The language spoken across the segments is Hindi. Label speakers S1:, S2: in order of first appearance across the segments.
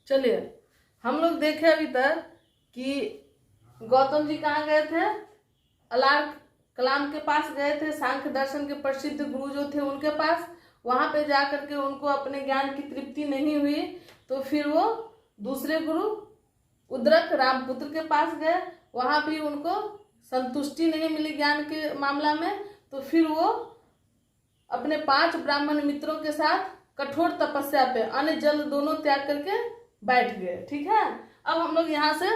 S1: चलिए हम लोग देखे अभी तक कि गौतम जी कहाँ गए थे, अलार कलाम के पास गए थे, सांख्य दर्शन के प्रसिद्ध गुरु जो थे उनके पास। वहां पे जाकर के उनको अपने ज्ञान की तृप्ति नहीं हुई तो फिर वो दूसरे गुरु उद्रक रामपुत्र के पास गए, वहां भी उनको संतुष्टि नहीं मिली ज्ञान के मामला में, तो फिर वो अपने 5 ब्राह्मण मित्रों के साथ कठोर तपस्या पे अन्न जल दोनों त्याग करके बैठ गए। ठीक है, अब हम लोग यहाँ से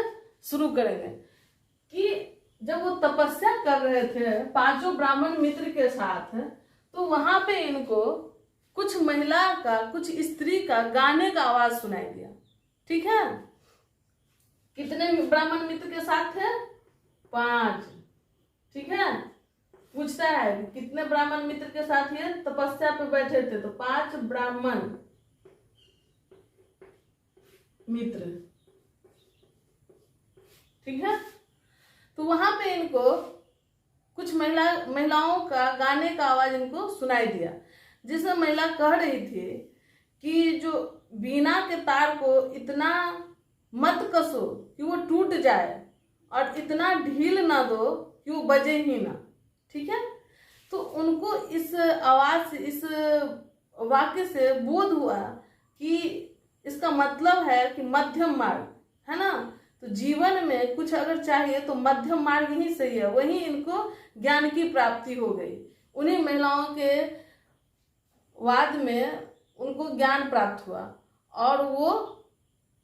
S1: शुरू करेंगे कि जब वो तपस्या कर रहे थे 5 ब्राह्मण मित्र के साथ, तो वहां पे इनको कुछ महिला का, कुछ स्त्री का गाने का आवाज सुनाई दिया। ठीक है, कितने ब्राह्मण मित्र के साथ थे? 5। ठीक है, पूछता है कितने ब्राह्मण मित्र के साथ ये तपस्या पे बैठे थे, तो 5 ब्राह्मण मित्र। ठीक है, तो वहां पे इनको कुछ महिलाओं का गाने का आवाज इनको सुनाई दिया, जिसमें महिला कह रही थी कि जो बीना के तार को इतना मत कसो कि वो टूट जाए और इतना ढील ना दो कि वो बजे ही ना। ठीक है, तो उनको इस आवाज से, इस वाक्य से बोध हुआ कि इसका मतलब है कि मध्यम मार्ग है ना, तो जीवन में कुछ अगर चाहिए तो मध्यम मार्ग ही सही है। वहीं इनको ज्ञान की प्राप्ति हो गई, उन्हीं महिलाओं के वाद में उनको ज्ञान प्राप्त हुआ और वो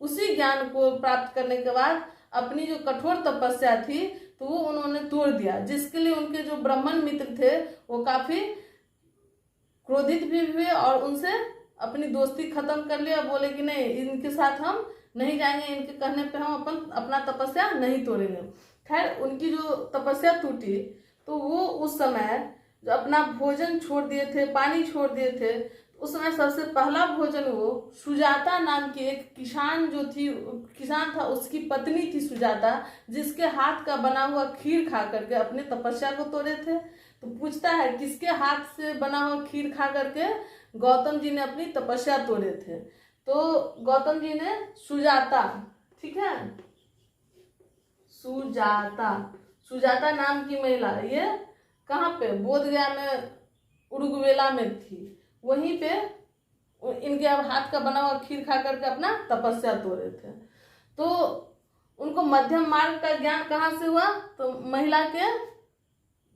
S1: उसी ज्ञान को प्राप्त करने के बाद अपनी जो कठोर तपस्या थी तो वो उन्होंने तोड़ दिया, जिसके लिए उनके जो ब्राह्मण मित्र थे वो काफी क्रोधित भी हुए और उनसे अपनी दोस्ती खत्म कर लिया। बोले कि नहीं, इनके साथ हम नहीं जाएंगे, इनके कहने पे हम अपना तपस्या नहीं तोड़ेंगे। खैर, उनकी जो तपस्या टूटी तो वो उस समय जो अपना भोजन छोड़ दिए थे, पानी छोड़ दिए थे, उस समय सबसे पहला भोजन वो सुजाता नाम की एक किसान जो थी, किसान था, उसकी पत्नी थी सुजाता, जिसके हाथ का बना हुआ खीर खा करके अपने तपस्या को तोड़े थे। तो पूछता है किसके हाथ से बना हुआ खीर खा करके गौतम जी ने अपनी तपस्या तोड़े थे, तो गौतम जी ने सुजाता, ठीक है, सुजाता नाम की महिला, ये कहाँ पे, बोधगया में, उरुग्वेला में थी, वहीं पे इनके अब हाथ का बना हुआ खीर खा करके अपना तपस्या तोड़े थे। तो उनको मध्यम मार्ग का ज्ञान कहाँ से हुआ, तो महिला के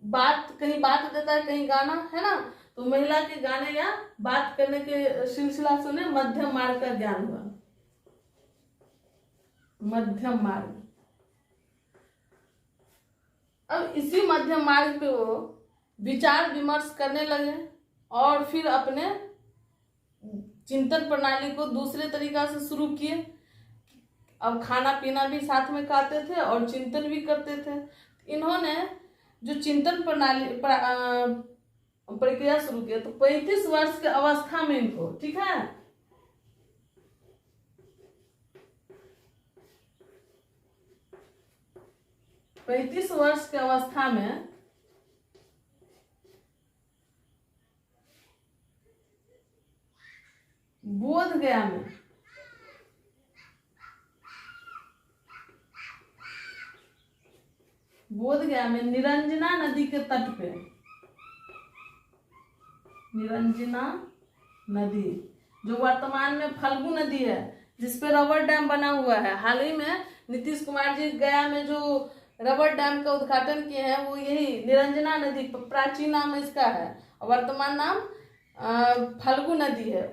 S1: बात, कहीं बात देता है कहीं गाना, है ना, तो महिला के गाने या बात करने के सिलसिला से उन्हें मध्यम मार्ग का ज्ञान हुआ। मध्यम मार्ग, अब इसी मध्यम मार्ग पे वो विचार विमर्श करने लगे और फिर अपने चिंतन प्रणाली को दूसरे तरीका से शुरू किए। अब खाना पीना भी साथ में खाते थे और चिंतन भी करते थे। इन्होंने जो चिंतन प्रणाली प्रक्रिया शुरू किया तो 35 वर्ष के अवस्था में इनको, ठीक है, पैंतीस वर्ष के अवस्था में बोधगया में निरंजना नदी के तट पे, निरंजना नदी जो वर्तमान में फल्गु नदी है, जिसपे रबर डैम बना हुआ है। हाल ही में नीतीश कुमार जी गया में जो रबर डैम का उद्घाटन किए हैं वो यही निरंजना नदी, प्राचीन नाम इसका है और वर्तमान नाम फल्गु नदी है।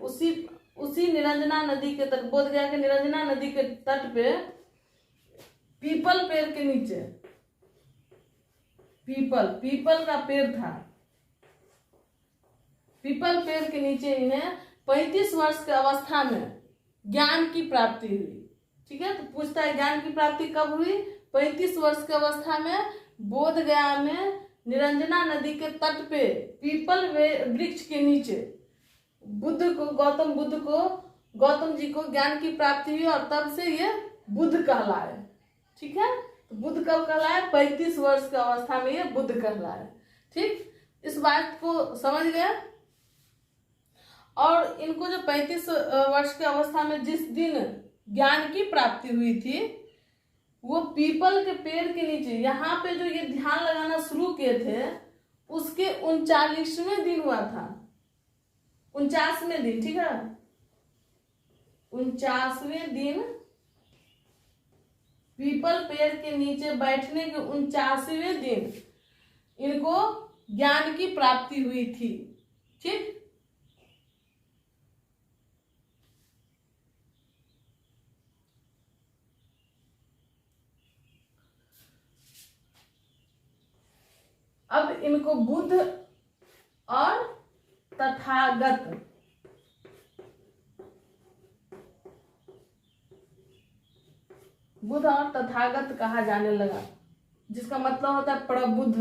S1: उसी निरंजना नदी के तट, बोधगया के निरंजना नदी के तट पे पीपल पेड़ के नीचे, पीपल का पेड़ था, पीपल पेड़ के नीचे इन्हें 35 वर्ष के अवस्था में ज्ञान की प्राप्ति हुई। ठीक है, तो पूछता है ज्ञान की प्राप्ति कब हुई? 35 वर्ष की अवस्था में बोधगया में निरंजना नदी के तट पे पीपल वृक्ष के नीचे गौतम जी को ज्ञान की प्राप्ति हुई और तब से ये बुद्ध कहलाए। ठीक है, तो बुद्ध कब कहलाए? 35 वर्ष की अवस्था में ये बुद्ध कहलाए। ठीक, इस बात को समझ गए। और इनको जो 35 वर्ष की अवस्था में जिस दिन ज्ञान की प्राप्ति हुई थी वो पीपल के पेड़ के नीचे, यहाँ पे जो ये ध्यान लगाना शुरू किए थे उसके 39वें दिन हुआ था, 49वें दिन, ठीक है, 49वें दिन पीपल पेड़ के नीचे बैठने के 49वें दिन इनको ज्ञान की प्राप्ति हुई थी। ठीक, अब इनको बुद्ध और तथागत, बुद्ध और तथागत कहा जाने लगा, जिसका मतलब होता है प्रबुद्ध।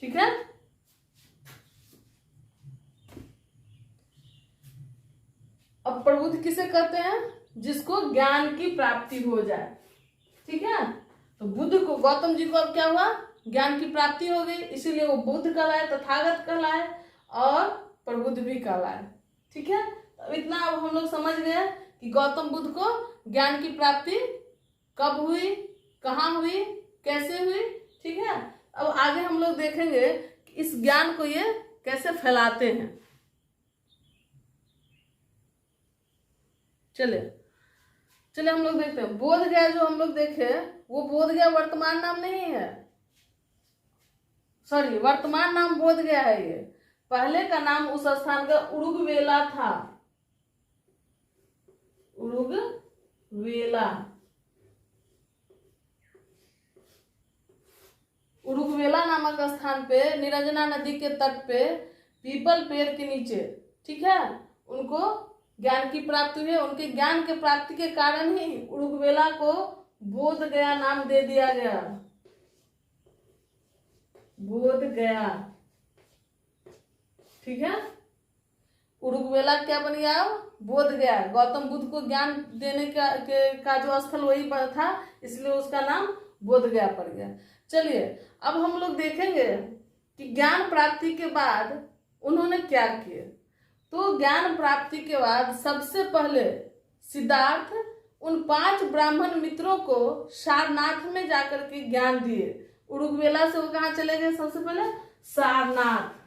S1: ठीक है, अब प्रबुद्ध किसे कहते हैं? जिसको ज्ञान की प्राप्ति हो जाए। ठीक है, तो बुद्ध को, गौतम जी को अब क्या हुआ? ज्ञान की प्राप्ति हो गई, इसीलिए वो बुद्ध कहलाए, तथागत कहलाए और प्रबुद्ध भी कहलाए। ठीक है, तो इतना अब हम लोग समझ गए कि गौतम बुद्ध को ज्ञान की प्राप्ति कब हुई, कहाँ हुई, कैसे हुई। ठीक है, अब आगे हम लोग देखेंगे कि इस ज्ञान को ये कैसे फैलाते हैं। चलिए हम लोग देखते हैं। बोध गया जो हम लोग देखे, वो बोध गया वर्तमान नाम नहीं है, सॉरी, वर्तमान नाम बोध गया है। ये पहले का नाम उस स्थान का उरुगवेला था, उरुगवेला। उरुगवेला नामक स्थान पे, निरंजना नदी के तट पे, पीपल पेड़ के नीचे, ठीक है, उनको ज्ञान की प्राप्ति हुई। उनके ज्ञान के प्राप्ति के कारण ही उरुगवेला को बोध गया नाम दे दिया गया, बोध गया। ठीक है, उरुगवेला क्या बन गया? बोध गया। गौतम बुद्ध को ज्ञान देने का जो स्थल वही था, इसलिए उसका नाम बोध गया पड़ गया। चलिए अब हम लोग देखेंगे कि ज्ञान प्राप्ति के बाद उन्होंने क्या किए। तो ज्ञान प्राप्ति के बाद सबसे पहले सिद्धार्थ उन 5 ब्राह्मण मित्रों को सारनाथ में जाकर के ज्ञान दिए। उरुगवेला से वो कहाँ चले गए? सबसे पहले सारनाथ,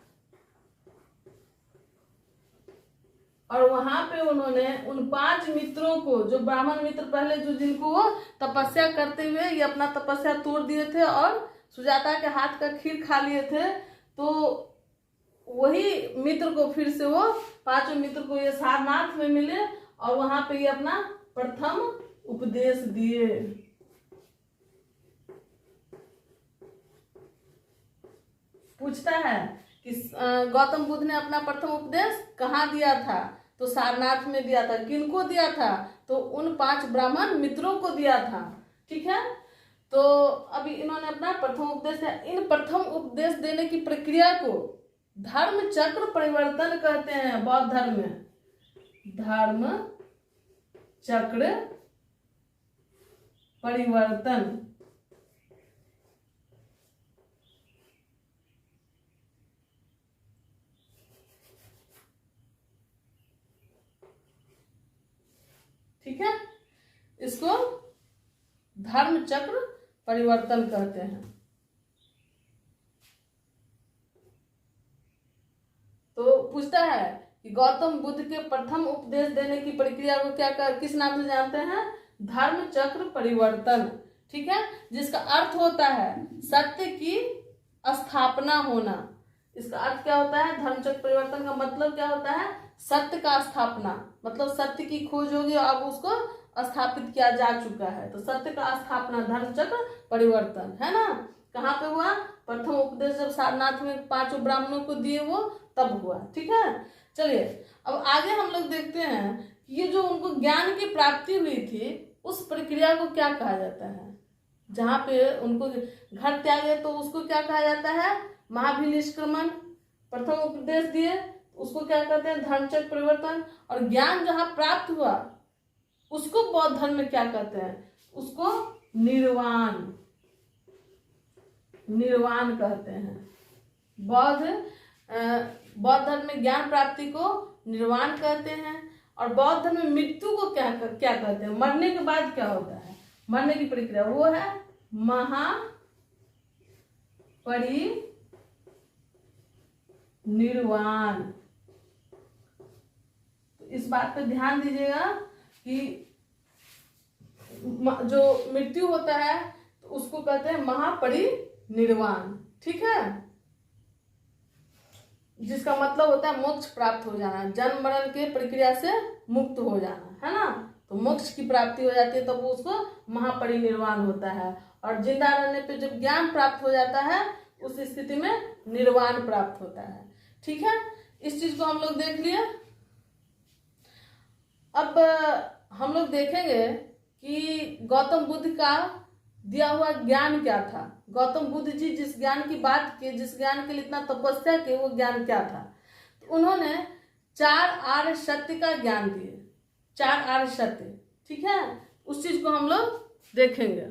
S1: और वहां पे उन्होंने उन 5 मित्रों को, जो ब्राह्मण मित्र पहले जो जिनको वो तपस्या करते हुए ये अपना तपस्या तोड़ दिए थे और सुजाता के हाथ का खीर खा लिए थे, तो वही मित्र को फिर से वो 5 मित्र को ये सारनाथ में मिले और वहां पे ये अपना प्रथम उपदेश दिए। पूछता है कि गौतम बुद्ध ने अपना प्रथम उपदेश कहाँ दिया था? तो सारनाथ में दिया था। किनको दिया था? तो उन 5 ब्राह्मण मित्रों को दिया था। ठीक है, तो अभी इन्होंने अपना प्रथम उपदेश दिया। इन प्रथम उपदेश देने की प्रक्रिया को धर्म चक्र परिवर्तन कहते हैं। बौद्ध धर्म में धर्म चक्र परिवर्तन। ठीक है, इसको धर्म चक्र परिवर्तन कहते हैं। तो पूछता है कि गौतम बुद्ध के प्रथम उपदेश देने की प्रक्रिया को किस नाम से जानते हैं? धर्म चक्र परिवर्तन। ठीक है, जिसका अर्थ होता है सत्य की स्थापना होना। इसका अर्थ क्या होता है? धर्म चक्र परिवर्तन का मतलब क्या होता है? सत्य का स्थापना, मतलब सत्य की खोज होगी और अब उसको स्थापित किया जा चुका है। तो सत्य का स्थापना, धर्म चक्र परिवर्तन, है ना। कहाँ पे हुआ? प्रथम उपदेश जब सारनाथ में 5 ब्राह्मणों को दिए वो तब हुआ। ठीक है, चलिए अब आगे हम लोग देखते हैं कि ये जो उनको ज्ञान की प्राप्ति हुई थी उस प्रक्रिया को क्या कहा जाता है। जहाँ पे उनको घर त्यागे तो उसको क्या कहा जाता है? महाभिनिष्क्रमण। प्रथम उपदेश दिए उसको क्या कहते हैं? धर्मचक्र परिवर्तन। और ज्ञान जहाँ प्राप्त हुआ उसको बौद्ध धर्म में क्या कहते हैं? उसको निर्वाण, निर्वाण कहते हैं। बौद्ध बौद्ध धर्म में ज्ञान प्राप्ति को निर्वाण कहते हैं। और बौद्ध धर्म में मृत्यु को क्या कहते हैं, मरने के बाद क्या होता है, मरने की प्रक्रिया, वो है महापरिनिर्वाण। तो इस बात पे ध्यान दीजिएगा कि जो मृत्यु होता है तो उसको कहते हैं महापरिनिर्वाण, ठीक है, जिसका मतलब होता है मोक्ष प्राप्त हो जाना, जन्म मरण के प्रक्रिया से मुक्त हो जाना, है ना। तो मोक्ष की प्राप्ति हो जाती है तब तो उसको महापरिनिर्वाण होता है। और जिंदा रहने पे जब ज्ञान प्राप्त हो जाता है उस स्थिति में निर्वाण प्राप्त होता है, ठीक है। इस चीज को हम लोग देख लिए। अब हम लोग देखेंगे कि गौतम बुद्ध का दिया हुआ ज्ञान क्या था। गौतम बुद्ध जी जिस ज्ञान की बात की, जिस ज्ञान के लिए इतना तपस्या की, वो ज्ञान क्या था। तो उन्होंने 4 आर्य सत्य का ज्ञान दिए, 4 आर्य सत्य, ठीक है। उस चीज को हम लोग देखेंगे।